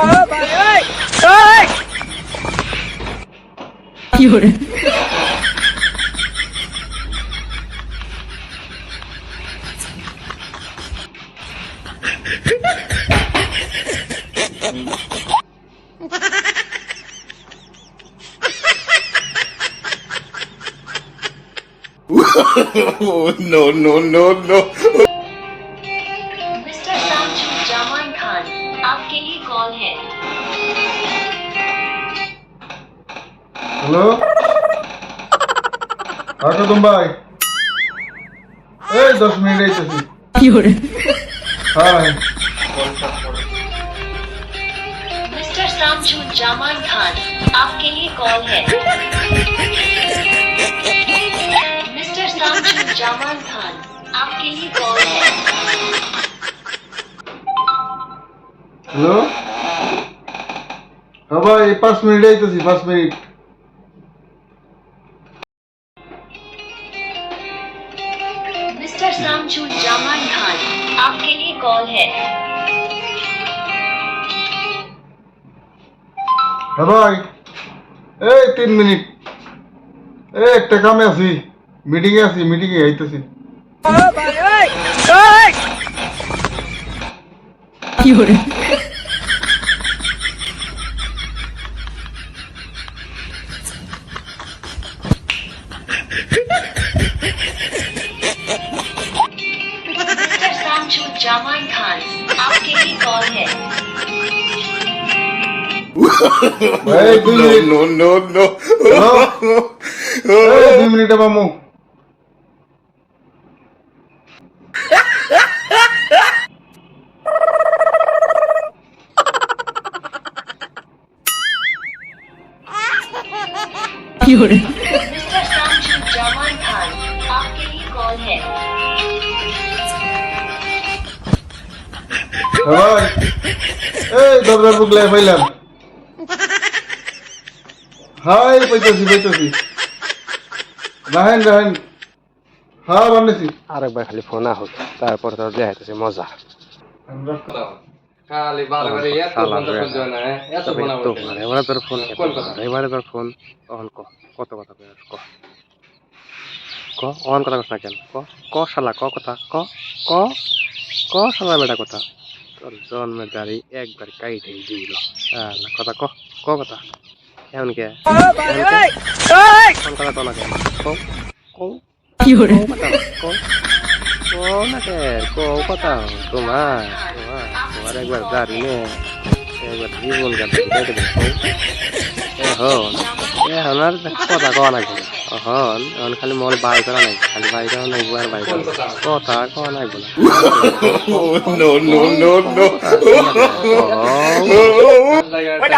Oh, no, no, no, no. Mister Shamsu Zaman Khan आपके लिए call है। হ্যালো কদম ভাই এই 10 মিনিট আইতেছি হ্যাঁ मिस्टर सामचू जामान खान आपके लिए कॉल है। मिस्टर सामचू जामान खान आपके लिए कॉल है। হ্যালো হ্যাঁ ভাই 5 মিনিট আইতেছি 5 মিনিট मिस्टर सामचू जामान खान आपके लिए कॉल है। হ্যাঁ ভাই এই 3 মিনিট এই একটা কামে আছি মিটিং এ আছি মিটিং এ আইতেছি मिस्टर सामचू जामान खान आपके लिए कॉल है। ভাই 2 মিনিট No, no, no. এই 2 মিনিটে মামু मिस्टर सामचू जामान खान आपके लिए कॉल है। হ্যাঁ ভাই এই দরজার বুকলে পাইলাম হাই পাইতেছি রাহেন হ্যাঁ বানাইছি আরেকবার খালি ফোন হোক তারপর তো দেখাইতেছে মজা খালি বারবার এত ফোন তো ফোন না এত ফোন এবারে তোর ফোন কোন কথা? এবারে তোর ফোন তখন কত কথা কই ক অন কথা কস না কেন ক শালা ক কথা ক শালা বেটা কথা তোর জন্মের দাড়ি একবার কাইটে দিল কথা ক কথা এমন কে কোন কথা তো না কেন ক কথা তোমার একবার দাঁড়ি নে একবার জীবন এখন আর কথা কওয়া লাগবে এখন খালি মন বাই করা নাই খালি বাই করা নাই আর বাই করা কথা কওয়া লাগবে না Oh, no, no, no, no. জায়গাটা